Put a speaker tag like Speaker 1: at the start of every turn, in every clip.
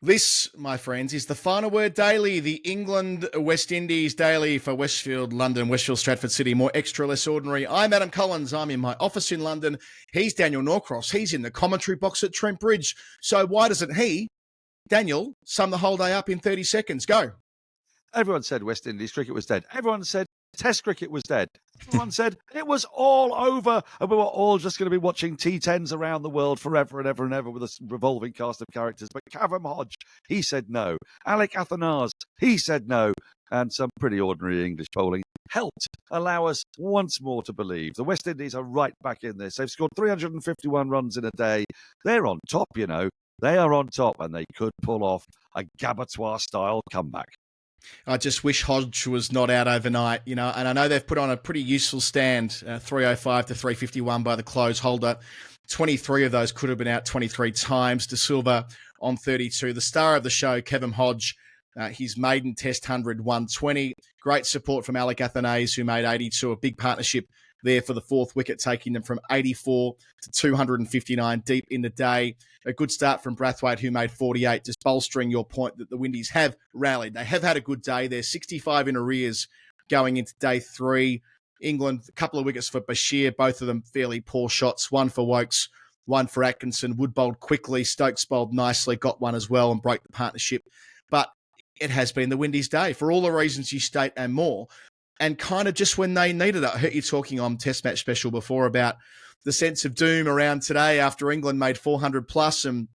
Speaker 1: This, my friends, is the Final Word Daily, the England West Indies Daily for Westfield, London, Westfield, Stratford City. More extra, less ordinary. I'm Adam Collins. I'm in my office in London. He's Daniel Norcross. He's in the commentary box at Trent Bridge. So why doesn't he, Daniel, sum the whole day up in 30 seconds? Go.
Speaker 2: Everyone said West Indies cricket was dead. Everyone said Test cricket was dead. Everyone said it was all over and we were all just going to be watching T10s around the world forever and ever and ever with a revolving cast of characters. But Kevam Hodge, he said no. Alec Athanars, he said no. And some pretty ordinary English bowling helped allow us once more to believe the West Indies are right back in this. They've scored 351 runs in a day. They're on top, you know. They are on top and they could pull off a Gabatoir-style comeback.
Speaker 1: I just wish Hodge was not out overnight, and I know they've put on a pretty useful stand, 305 to 351 by the close holder. 23 of those could have been out 23 times. De Silva on 32. The star of the show, Kevam Hodge, his maiden Test 100, 120. Great support from Alec Athanars, who made 82. A big partnership there for the fourth wicket, taking them from 84 to 259 deep in the day. A good start from Brathwaite, who made 48, just bolstering your point that the Windies have rallied. They have had a good day. They're 65 in arrears going into day three. England, a couple of wickets for Bashir, both of them fairly poor shots. One for Wokes, one for Atkinson. Wood bowled quickly. Stokes bowled nicely, got one as well and broke the partnership. But it has been the Windies' day for all the reasons you state and more. And kind of just when they needed it. I heard you talking on Test Match Special before about the sense of doom around today after England made 400 plus, and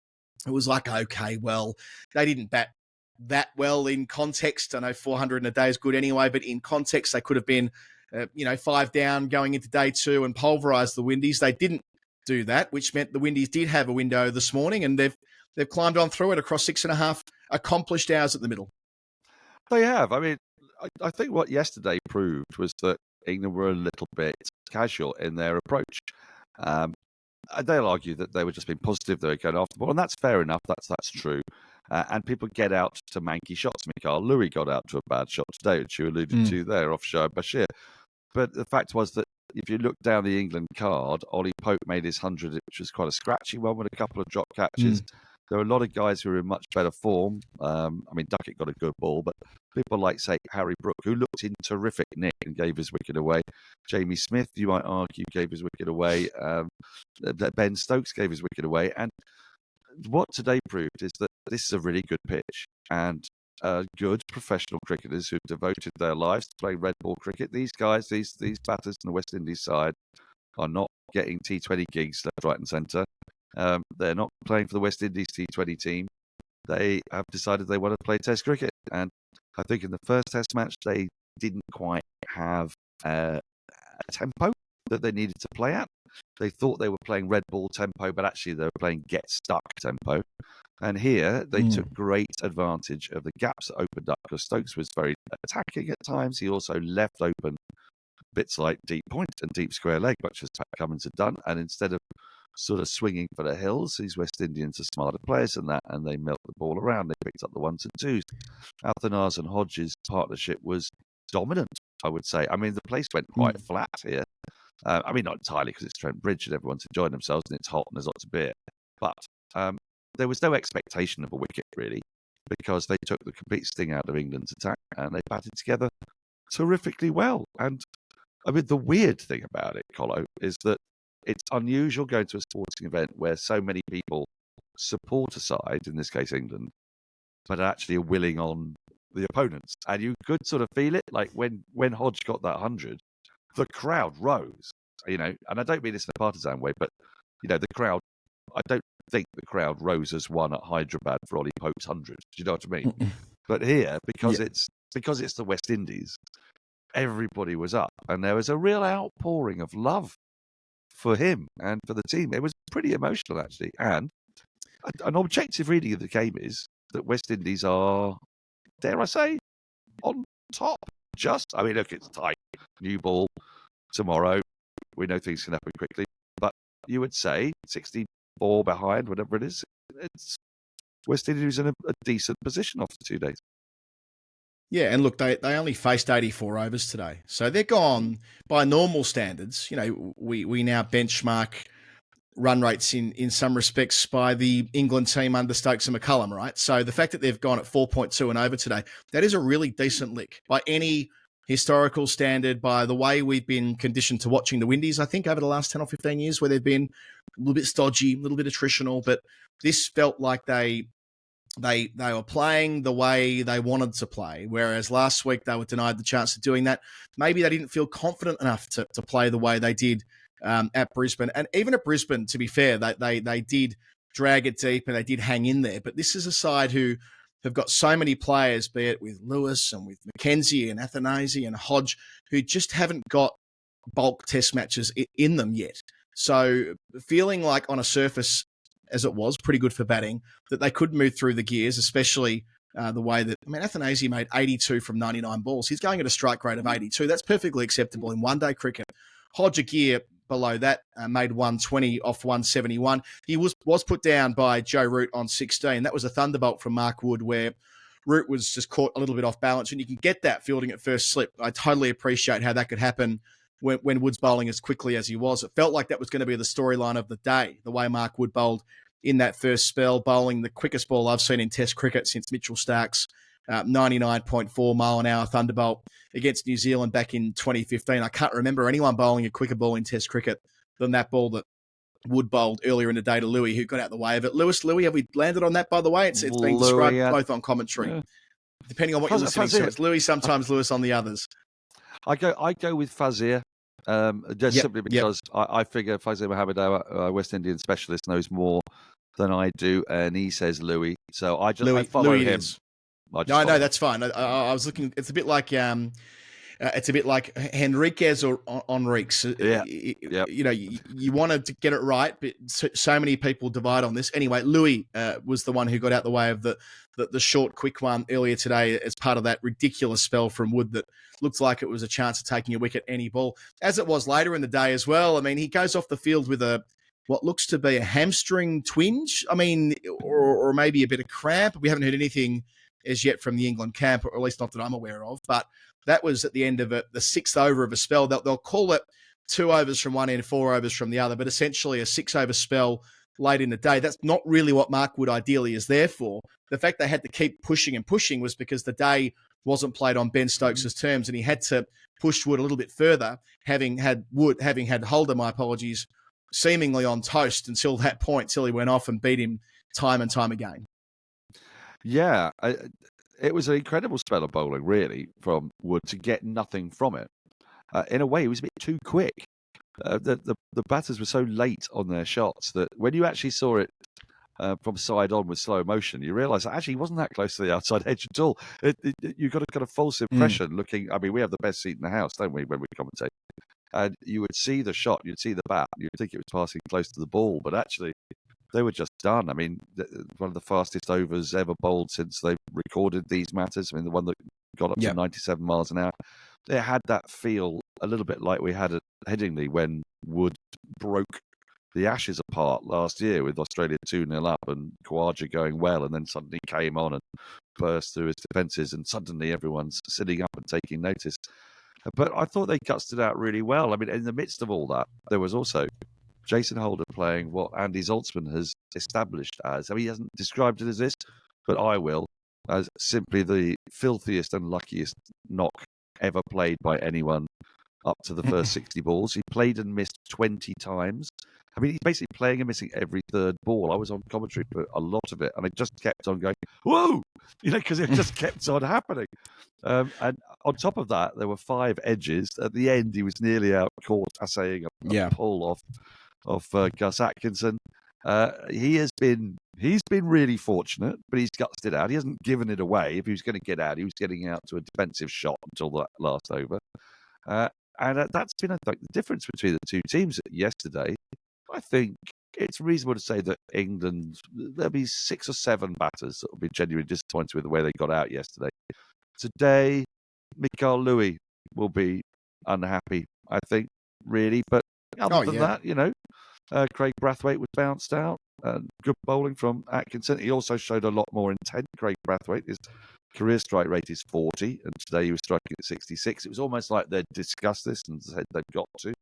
Speaker 1: it was like, okay, well, they didn't bat that well in context. I know 400 in a day is good anyway, but in context, they could have been, 5 down going into day two and pulverised the Windies. They didn't do that, which meant the Windies did have a window this morning, and they've climbed on through it across 6.5 accomplished hours at the middle.
Speaker 2: They have. I mean, I think what yesterday proved was that England were a little bit casual in their approach. They'll argue that they were just being positive, they were going after the ball, and that's fair enough, that's true. And people get out to manky shots. Mikhail Louis got out to a bad shot today, which you alluded to there, off Shoaib Bashir. But the fact was that if you look down the England card, Ollie Pope made his 100, which was quite a scratchy one with a couple of drop catches. There are a lot of guys who are in much better form. Duckett got a good ball, but people like, say, Harry Brook, who looked in terrific nick and gave his wicket away. Jamie Smith, you might argue, gave his wicket away. Ben Stokes gave his wicket away. And what today proved is that this is a really good pitch. And good professional cricketers who've devoted their lives to playing red ball cricket. These guys, these batters on the West Indies side, are not getting T20 gigs left, right and centre. They're not playing for the West Indies T20 team. They have decided they want to play Test cricket. And I think in the first Test match, they didn't quite have a tempo that they needed to play at. They thought they were playing red ball tempo, but actually they were playing get stuck tempo. And here they took great advantage of the gaps that opened up, because Stokes was very attacking at times. He also left open bits like deep point and deep square leg, much as Pat Cummins had done. And instead of sort of swinging for the hills, these West Indians are smarter players than that, and they milked the ball around. They picked up the ones and twos. Athanars and Hodges' partnership was dominant, I would say. I mean, the place went quite flat here. Not entirely, because it's Trent Bridge and everyone's enjoying themselves and it's hot and there's lots of beer. But there was no expectation of a wicket, really, because they took the complete sting out of England's attack and they batted together terrifically well. And I mean, the weird thing about it, Colo, is that it's unusual going to a sporting event where so many people support a side, in this case England, but actually are willing on the opponents. And you could sort of feel it, like when Hodge got that 100, the crowd rose, and I don't mean this in a partisan way, but, the crowd, I don't think the crowd rose as one at Hyderabad for Ollie Pope's 100. Do you know what I mean? But here, because it's the West Indies, everybody was up, and there was a real outpouring of love for him and for the team. It was pretty emotional, actually. And an objective reading of the game is that West Indies are, dare I say, on top. Look, it's tight. New ball tomorrow. We know things can happen quickly. But you would say 64 behind, whatever it is, it's West Indies in a decent position after 2 days.
Speaker 1: Yeah, and look, they only faced 84 overs today. So they're gone by normal standards. We now benchmark run rates in some respects by the England team under Stokes and McCullum, right? So the fact that they've gone at 4.2 and over today, that is a really decent lick by any historical standard, by the way we've been conditioned to watching the Windies, I think, over the last 10 or 15 years, where they've been a little bit stodgy, a little bit attritional, but this felt like they were playing the way they wanted to play, whereas last week they were denied the chance of doing that. Maybe they didn't feel confident enough to play the way they did at Brisbane. And even at Brisbane, to be fair, they did drag it deep and they did hang in there. But this is a side who have got so many players, be it with Lewis and with McKenzie and Athanasi and Hodge, who just haven't got bulk test matches in them yet. So feeling like on a surface, as it was, pretty good for batting, that they could move through the gears, especially the way that, Athanasi made 82 from 99 balls. He's going at a strike rate of 82. That's perfectly acceptable in one-day cricket. Hodge a gear below that, made 120 off 171. He was put down by Joe Root on 16. That was a thunderbolt from Mark Wood where Root was just caught a little bit off balance, and you can get that fielding at first slip. I totally appreciate how that could happen when Wood's bowling as quickly as he was. It felt like that was going to be the storyline of the day, the way Mark Wood bowled in that first spell, bowling the quickest ball I've seen in Test cricket since Mitchell Stark's 99.4 mile an hour thunderbolt against New Zealand back in 2015. I can't remember anyone bowling a quicker ball in Test cricket than that ball that Wood bowled earlier in the day to Louis, who got out the way of it. Louis, have we landed on that, by the way? It's been described both on commentary. Depending on what you're listening to. It's Louis, sometimes Lewis on the others.
Speaker 2: I go with Fazir. Simply because I figure Fazir Mohammed, our West Indian specialist, knows more than I do, and he says Louis. So I follow
Speaker 1: Louis
Speaker 2: him.
Speaker 1: No, that's fine. I was looking. It's a bit like Henriquez or Enriques. You wanted to get it right, but so many people divide on this. Anyway, Louis was the one who got out the way of the short, quick one earlier today as part of that ridiculous spell from Wood that looked like it was a chance of taking a wicket any ball, as it was later in the day as well. He goes off the field with what looks to be a hamstring twinge, or maybe a bit of cramp. We haven't heard anything as yet from the England camp, or at least not that I'm aware of, but that was at the end of the sixth over of a spell. They'll call it 2 overs from one end, 4 overs from the other, but essentially a 6-over spell late in the day. That's not really what Mark Wood ideally is there for. The fact they had to keep pushing and pushing was because the day wasn't played on Ben Stokes' terms, and he had to push Wood a little bit further, having had Holder, my apologies, seemingly on toast until that point, till he went off and beat him time and time again.
Speaker 2: Yeah, it was an incredible spell of bowling, really, from Wood to get nothing from it. In a way, it was a bit too quick. The batters were so late on their shots that when you actually saw it from side on with slow motion, you realise that actually he wasn't that close to the outside edge at all. You got a kind of false impression looking. We have the best seat in the house, don't we, when we commentate? And you would see the shot, you'd see the bat, you'd think it was passing close to the ball, but actually they were just done. One of the fastest overs ever bowled since they recorded these matters. The one that got up to 97 miles an hour. It had that feel a little bit like we had at Headingley when Wood broke the Ashes apart last year with Australia 2-0 up and Khawaja going well, and then suddenly came on and burst through his defences, and suddenly everyone's sitting up and taking notice. But I thought they gutsed it out really well. In the midst of all that, there was also Jason Holder playing what Andy Zaltzman has established as, he hasn't described it as this, but I will, as simply the filthiest and luckiest knock ever played by anyone up to the first 60 balls. He played and missed 20 times. He's basically playing and missing every third ball. I was on commentary for a lot of it, and it just kept on going, whoa! Because it just kept on happening. And on top of that, there were 5 edges. At the end, he was nearly out caught assaying a pull off Gus Atkinson. He's been really fortunate, but he's gutsed it out. He hasn't given it away. If he was going to get out, he was getting out to a defensive shot until that last over. And that's been, I think, the difference between the two teams yesterday. I think it's reasonable to say that England, there'll be 6 or 7 batters that will be genuinely disappointed with the way they got out yesterday. Today, Mikael Louis will be unhappy, I think, really. But other than that, Craig Brathwaite was bounced out. Good bowling from Atkinson. He also showed a lot more intent. Craig Brathwaite, his career strike rate is 40, and today he was striking at 66. It was almost like they'd discussed this and said they've got to.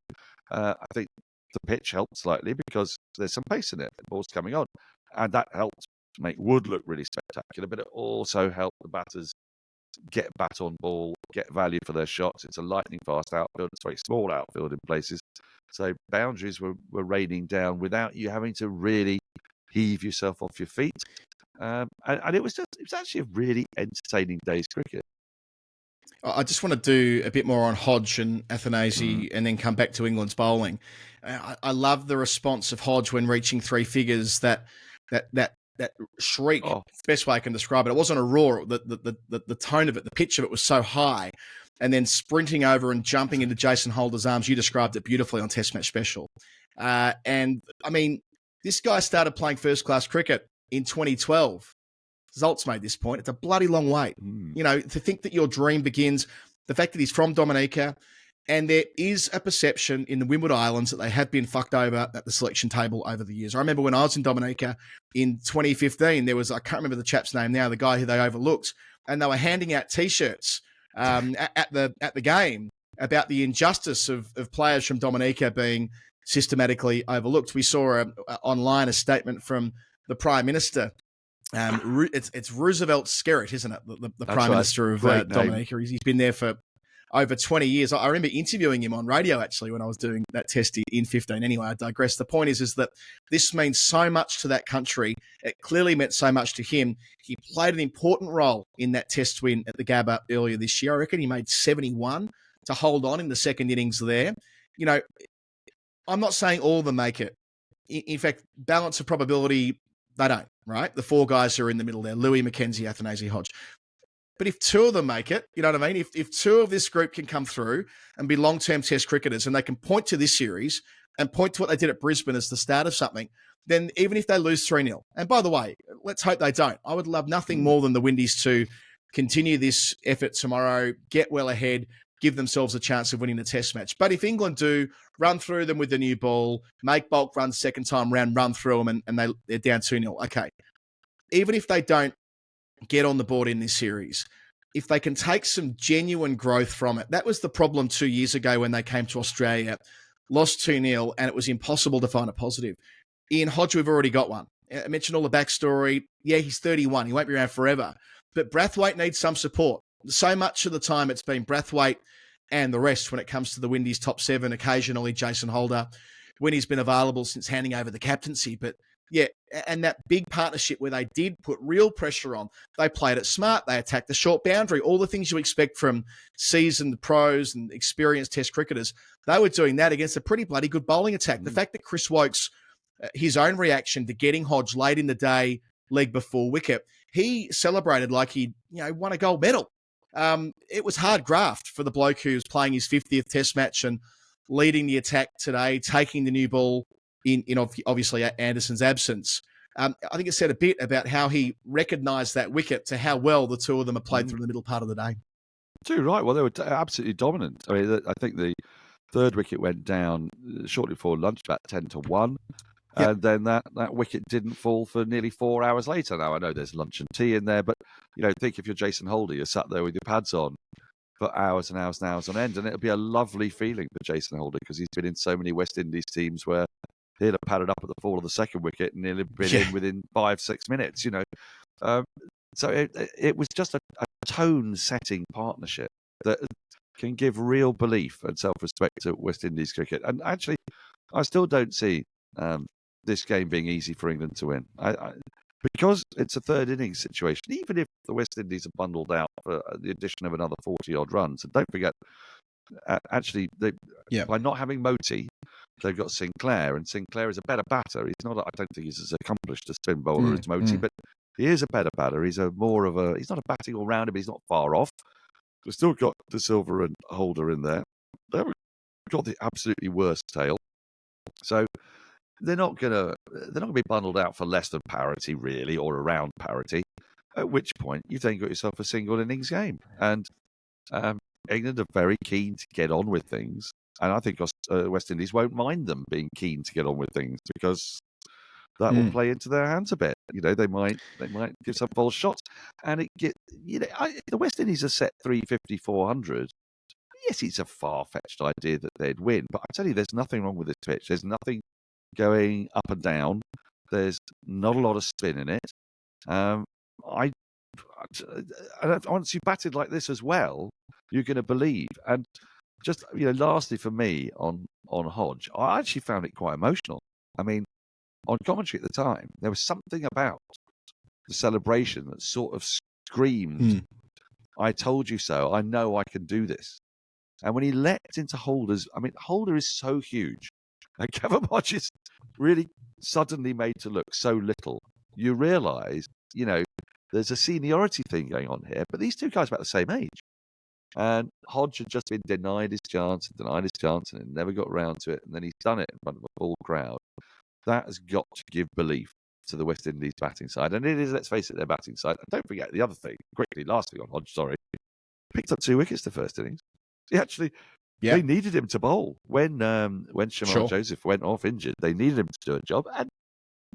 Speaker 2: I think the pitch helped slightly because there's some pace in it. The ball's coming on. And that helped make Wood look really spectacular, but it also helped the batters get bat on ball, get value for their shots. It's a lightning fast outfield. It's a very small outfield in places. So boundaries were raining down without you having to really heave yourself off your feet. And it was actually a really entertaining day's cricket.
Speaker 1: I just want to do a bit more on Hodge and Athanasi and then come back to England's bowling. I love the response of Hodge when reaching three figures. That shriek,
Speaker 2: Oh.
Speaker 1: it's the best way I can describe it. It wasn't a roar. The tone of it, the pitch of it was so high. And then sprinting over and jumping into Jason Holder's arms. You described it beautifully on Test Match Special. And, I mean, this guy started playing first-class cricket in 2012. Zolt's made this point. It's a bloody long wait. You know, to think that your dream begins, the fact that he's from Dominica, and there is a perception in the Windward Islands that they have been fucked over at the selection table over the years. I remember when I was in Dominica in 2015, there was, I can't remember the chap's name now, the guy who they overlooked, and they were handing out T-shirts at the game about the injustice of players from Dominica being systematically overlooked. We saw online a statement from the Prime Minister. It's Roosevelt Skerritt, isn't it? The Prime Minister of Dominica. He's been there for over 20 years. I remember interviewing him on radio, actually, when I was doing that test in 15. Anyway, I digress. The point is that this means so much to that country. It clearly meant so much to him. He played an important role in that test win at the Gabba earlier this year. I reckon he made 71 to hold on in the second innings there. You know, I'm not saying all of them make it. In fact, balance of probability, they don't, right? The four guys who are in the middle there, Louis, McKenzie, Athanasi, Hodge. But if two of them make it, you know what I mean? If two of this group can come through and be long-term test cricketers and they can point to this series and point to what they did at Brisbane as the start of something, then even if they lose 3-0, and by the way, let's hope they don't. I would love nothing more than the Windies to continue this effort tomorrow, get well ahead, give themselves a chance of winning the test match. But if England do, run through them with the new ball, make bulk runs second time round, run through them, and they're down 2-0. Okay. Even if they don't get on the board in this series, if they can take some genuine growth from it, that was the problem 2 years ago when they came to Australia, lost 2-0, and it was impossible to find a positive. Ian Hodge, we've already got one. I mentioned all the backstory. Yeah, he's 31. He won't be around forever. But Brathwaite needs some support. So much of the time it's been Brathwaite and the rest when it comes to the Windies top seven, occasionally Jason Holder, when he's been available since handing over the captaincy. But yeah, and that big partnership where they did put real pressure on. They played it smart. They attacked the short boundary, all the things you expect from seasoned pros and experienced test cricketers. They were doing that against a pretty bloody good bowling attack. The fact that Chris Wokes, his own reaction to getting Hodge late in the day, leg before wicket, he celebrated like he won a gold medal. It was hard graft for the bloke who's playing his 50th test match and leading the attack today, taking the new ball in obviously Anderson's absence. I think it said a bit about how he recognised that wicket to how well the two of them have played through the middle part of the day.
Speaker 2: Too right. Well, they were absolutely dominant. I mean, I think the third wicket went down shortly before lunch, about 10-1. Yep. And then that wicket didn't fall for nearly 4 hours later. Now, I know there's lunch and tea in there, but, think if you're Jason Holder, you're sat there with your pads on for hours and hours and hours on end. And it'll be a lovely feeling for Jason Holder because he's been in so many West Indies teams where he'd have padded up at the fall of the second wicket and he'll have been in within 5-6 minutes, So it was just a tone-setting partnership that can give real belief and self-respect to West Indies cricket. And actually, I still don't see this game being easy for England to win. Because it's a third innings situation, even if the West Indies are bundled out for the addition of another 40-odd runs. And don't forget, by not having Moti, they've got Sinclair, and Sinclair is a better batter. I don't think he's as accomplished a spin bowler as Moti, but he is a better batter. He's he's not a batting all-rounder, but he's not far off. We've still got De Silva and Holder in there. They've got the absolutely worst tail. So they're not gonna be bundled out for less than parity, really, or around parity. At which point you've then got yourself a single innings game, and England are very keen to get on with things, and I think West Indies won't mind them being keen to get on with things because that will play into their hands a bit. They might give some false shots, and the West Indies are set 350, 400. yes, it's a far-fetched idea that they'd win, but I tell you, there's nothing wrong with this pitch. There's nothing going up and down. There's not a lot of spin in it. I once you batted like this as well, you're going to believe. And just lastly for me on Hodge, I actually found it quite emotional. I mean, on commentary at the time, there was something about the celebration that sort of screamed, "I told you so. I know I can do this." And when he leapt into Holder's, I mean, Holder is so huge, and Kevam Hodge is really suddenly made to look so little. You realise, there's a seniority thing going on here, but these two guys are about the same age. And Hodge had just been denied his chance, and never got round to it, and then he's done it in front of a full crowd. That has got to give belief to the West Indies batting side, and it is, let's face it, their batting side. And don't forget the other thing, quickly, last thing on Hodge, sorry, picked up 2 wickets the first innings. He actually, they needed him to bowl. When Shamal Joseph went off injured, they needed him to do a job, and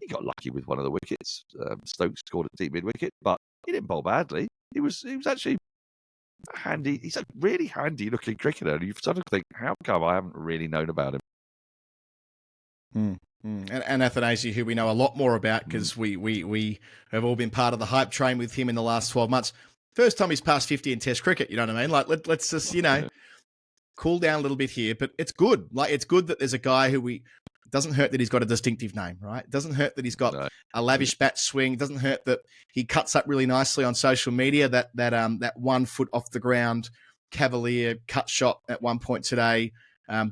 Speaker 2: he got lucky with one of the wickets. Stokes scored a deep mid-wicket, but he didn't bowl badly. He was actually handy. He's a really handy-looking cricketer, and you sort of think, how come I haven't really known about him?
Speaker 1: And Athanasi, who we know a lot more about because we have all been part of the hype train with him in the last 12 months. First time he's passed 50 in Test cricket, you know what I mean? Like, let's just, cool down a little bit here, but it's good. Like, it's good that there's a guy who doesn't hurt that he's got a distinctive name, right? It doesn't hurt that he's got a lavish bat swing. It doesn't hurt that he cuts up really nicely on social media. That 1 foot off the ground cavalier cut shot at one point today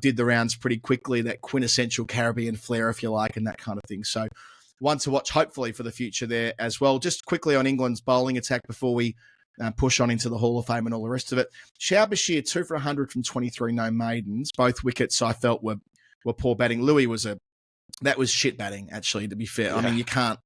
Speaker 1: did the rounds pretty quickly. That quintessential Caribbean flair, if you like, and that kind of thing. So one to watch, hopefully, for the future there as well. Just quickly on England's bowling attack before we push on into the Hall of Fame and all the rest of it. Shah Bashir, 2 for 100 from 23 no maidens. Both wickets I felt were poor batting. Louis that was shit batting, actually, to be fair. Yeah. I mean, you can't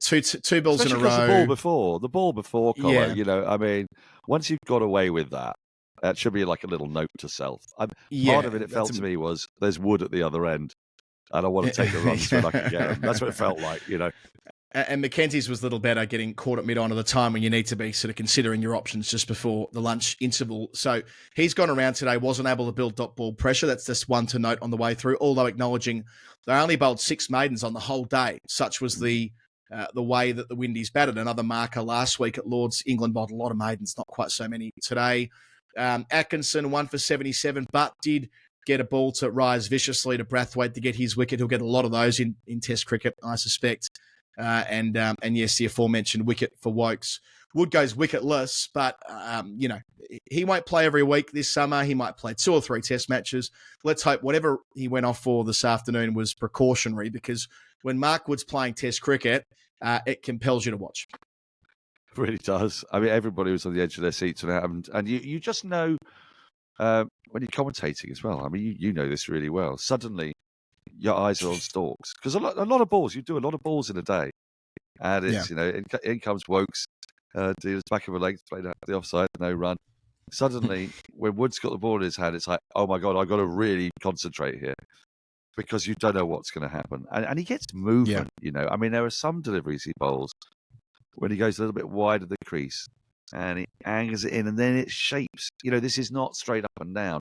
Speaker 1: two balls
Speaker 2: especially
Speaker 1: in a row.
Speaker 2: The ball before, Colin, I mean, once you've got away with that, that should be like a little note to self. Part of it felt to me was there's wood at the other end, and I want to take the runs when I can get them. That's what it felt like,
Speaker 1: And Mackenzie's was a little better, getting caught at mid-on at the time when you need to be sort of considering your options just before the lunch interval. So he's gone around today, wasn't able to build dot ball pressure. That's just one to note on the way through, although acknowledging they only bowled 6 maidens on the whole day. Such was the way that the Windies batted. Another marker last week at Lords. England bowled a lot of maidens, not quite so many today. Atkinson, 1 for 77, but did get a ball to rise viciously to Brathwaite to get his wicket. He'll get a lot of those in Test cricket, I suspect. And yes, the aforementioned wicket for Wokes. Wood goes wicketless, but, he won't play every week this summer. He might play 2 or 3 Test matches. Let's hope whatever he went off for this afternoon was precautionary, because when Mark Wood's playing Test cricket, it compels you to watch.
Speaker 2: It really does. I mean, everybody was on the edge of their seats when it happened. And you just know when you're commentating as well. I mean, you know this really well. Suddenly, your eyes are on stalks. Because a lot of balls, you do a lot of balls in a day. And it's, in comes Wokes, deals back of a leg, played out the offside, no run. Suddenly, when Wood's got the ball in his hand, it's like, oh my God, I've got to really concentrate here. Because you don't know what's going to happen. And he gets movement, I mean, there are some deliveries he bowls when he goes a little bit wide of the crease and he angles it in and then it shapes. This is not straight up and down.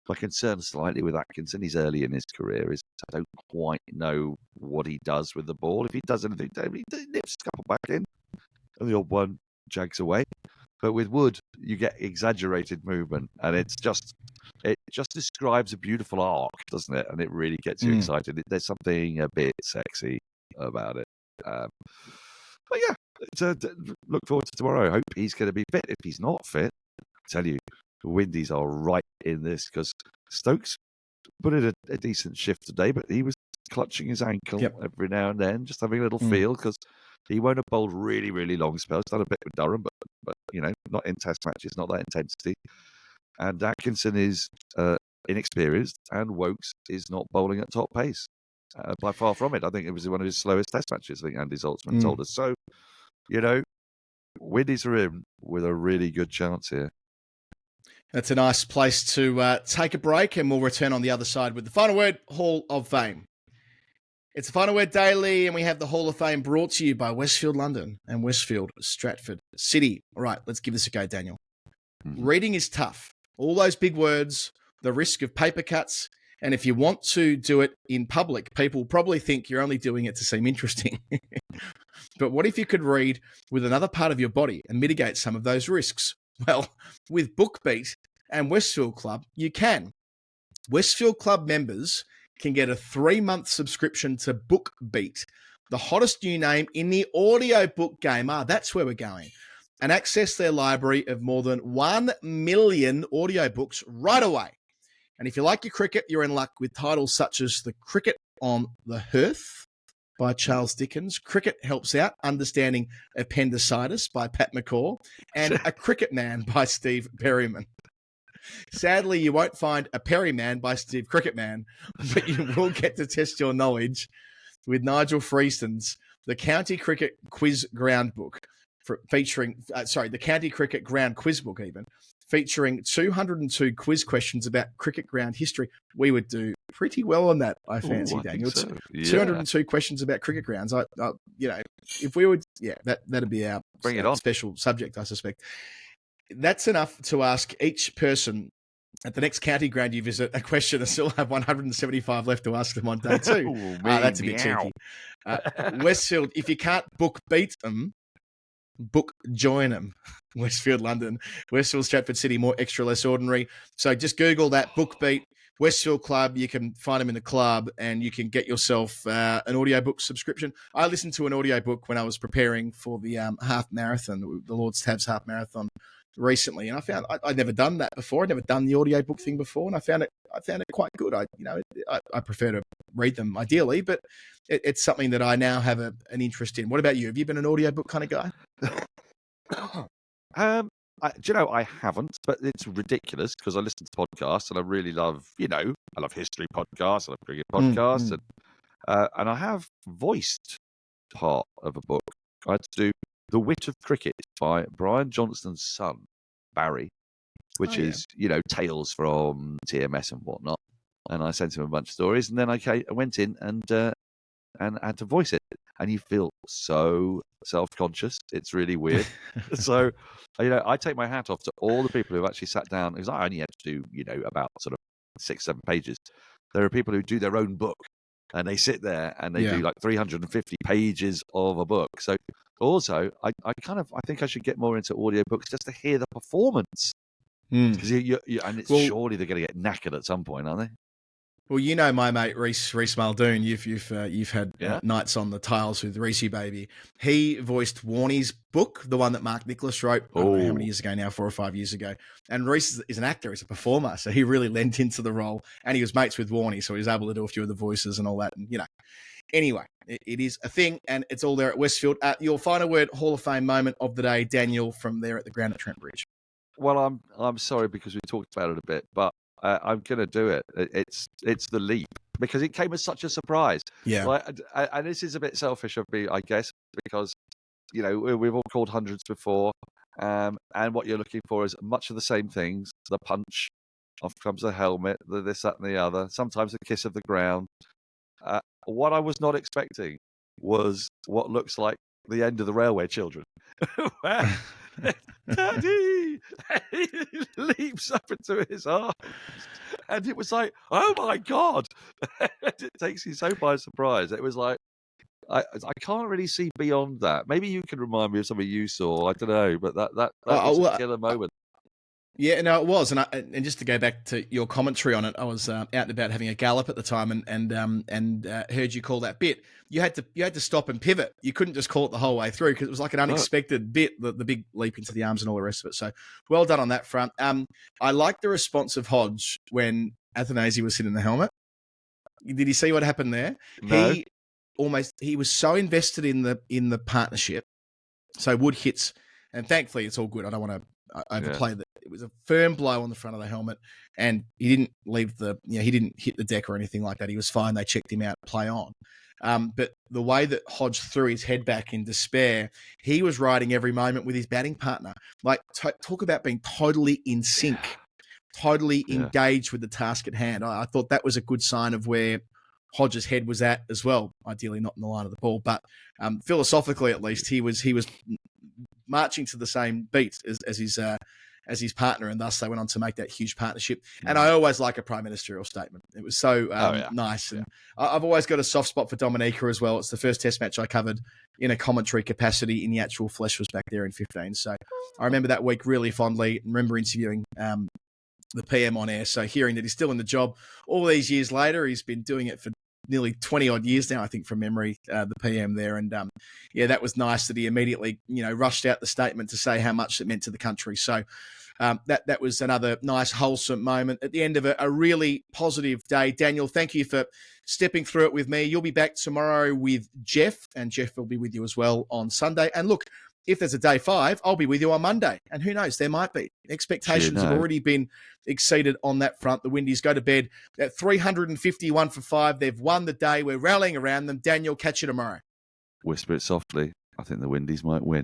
Speaker 2: My concern slightly with Atkinson, he's early in his career, is I don't quite know what he does with the ball. If he does anything, he nips a couple back in and the odd one jags away. But with Wood, you get exaggerated movement and it just describes a beautiful arc, doesn't it? And it really gets you excited. There's something a bit sexy about it. But yeah, look forward to tomorrow. I hope he's going to be fit. If he's not fit, I tell you, the Windies are right in this, because Stokes put in a decent shift today, but he was clutching his ankle every now and then, just having a little feel, because he won't have bowled really, really long spells. Done a bit with Durham, but not in Test matches, not that intensity. And Atkinson is inexperienced, and Wokes is not bowling at top pace. By far from it. I think it was one of his slowest Test matches, I think Andy Zaltzman told us. So, Windies are in with a really good chance here.
Speaker 1: That's a nice place to take a break, and we'll return on the other side with the Final Word Hall of Fame. It's the Final Word Daily, and we have the Hall of Fame brought to you by Westfield London and Westfield Stratford City. All right, let's give this a go, Daniel. Reading is tough. All those big words, the risk of paper cuts. And if you want to do it in public, people probably think you're only doing it to seem interesting. But what if you could read with another part of your body and mitigate some of those risks? Well, with BookBeat and Westfield Club, you can. Westfield Club members can get a 3-month subscription to BookBeat, the hottest new name in the audiobook game. That's where we're going. And access their library of more than 1 million audiobooks right away. And if you like your cricket, you're in luck with titles such as The Cricket on the Hearth by Charles Dickens, Cricket Helps Out, Understanding Appendicitis by Pat McCaw, and A Cricket Man by Steve Perryman. Sadly, you won't find A Perryman by Steve Cricketman, but you will get to test your knowledge with Nigel Freeston's The County Cricket Quiz Ground Book, the County Cricket Ground Quiz Book even, featuring 202 quiz questions about cricket ground history. We would do pretty well on that, I fancy, Daniel.
Speaker 2: So. Yeah.
Speaker 1: 202 questions about cricket grounds. If we would, that'd be our
Speaker 2: Bring it on.
Speaker 1: Special subject, I suspect. That's enough to ask each person at the next county ground you visit a question and still have 175 left to ask them on day 2. That's a bit cheeky. Westfield, if you can't book beat them, book join them. Westfield, London. Westfield, Stratford City, more extra, less ordinary. So just Google that, BookBeat, Westfield Club. You can find them in the club and you can get yourself an audiobook subscription. I listened to an audiobook when I was preparing for the half marathon, the Lord's Tabs half marathon recently, and I found I'd never done that before. I'd never done the audiobook thing before, and I found it quite good. I prefer to read them ideally, but it's something that I now have an interest in. What about you? Have you been an audiobook kind of guy?
Speaker 2: I haven't, but it's ridiculous because I listen to podcasts and I really love, I love history podcasts, I love cricket podcasts, and I have voiced part of a book. I had to do The Wit of Cricket by Brian Johnston's son, Barry, which is, tales from TMS and whatnot. And I sent him a bunch of stories, and then I went in and had to voice it. And you feel so self-conscious. It's really weird. So, I take my hat off to all the people who actually sat down, because I only had to do, about sort of 6-7 pages. There are people who do their own book, and they sit there and they do like 350 pages of a book. So also, I think I should get more into audiobooks just to hear the performance. Because surely they're going to get knackered at some point, aren't they?
Speaker 1: Well, my mate Reece Muldoon. You've had nights on the tiles with Reecey baby. He voiced Warnie's book, the one that Mark Nicholas wrote. I don't know how many years ago now, 4 or 5 years ago. And Reece is an actor, he's a performer, so he really lent into the role. And he was mates with Warnie, so he was able to do a few of the voices and all that. And anyway, it is a thing, and it's all there at Westfield. Your final word Hall of Fame moment of the day, Daniel, from there at the ground at Trent Bridge.
Speaker 2: Well, I'm sorry because we talked about it a bit, but I'm going to do it. It's the leap because it came as such a surprise.
Speaker 1: Yeah.
Speaker 2: And this is a bit selfish of me, I guess, because, we've all called hundreds before. And what you're looking for is much of the same things. The punch, off comes the helmet, the this, that, and the other. Sometimes the kiss of the ground. What I was not expecting was what looks like the end of the Railway Children. Daddy! He leaps up into his arms. And it was like, oh my God! It takes you so by surprise. It was like, I can't really see beyond that. Maybe you can remind me of something you saw. I don't know, but that was a killer moment.
Speaker 1: Yeah, no, it was, and just to go back to your commentary on it, I was out and about having a gallop at the time, and heard you call that bit. You had to stop and pivot. You couldn't just call it the whole way through because it was like an unexpected bit, the big leap into the arms and all the rest of it. So well done on that front. I like the response of Hodge when Athanasi was sitting in the helmet. Did you see what happened there?
Speaker 2: No.
Speaker 1: He was so invested in the partnership. So Wood hits, and thankfully it's all good. I don't want to overplay that. It was a firm blow on the front of the helmet, and he didn't leave he didn't hit the deck or anything like that. He was fine. They checked him out, play on. But the way that Hodge threw his head back in despair, he was riding every moment with his batting partner. Like, talk about being totally in sync, totally engaged with the task at hand. I thought that was a good sign of where Hodge's head was at as well. Ideally not in the line of the ball, but philosophically at least, he was marching to the same beat as as his partner, and thus they went on to make that huge partnership. And I always like a prime ministerial statement. It was so nice. And I've always got a soft spot for Dominica as well. It's the first test match I covered in a commentary capacity in the actual flesh was back there in 15. So I remember that week really fondly. I remember interviewing the PM on air. So hearing that he's still in the job all these years later, he's been doing it for nearly 20 odd years now, I think, from memory, the PM there. And that was nice that he immediately, rushed out the statement to say how much it meant to the country. So that was another nice, wholesome moment at the end of a really positive day. Daniel, thank you for stepping through it with me. You'll be back tomorrow with Jeff, and Jeff will be with you as well on Sunday. And look, if there's a day 5, I'll be with you on Monday. And who knows, there might be. Expectations have already been exceeded on that front. The Windies go to bed at 351 for 5. They've won the day. We're rallying around them. Daniel, catch you tomorrow.
Speaker 2: Whisper it softly. I think the Windies might win.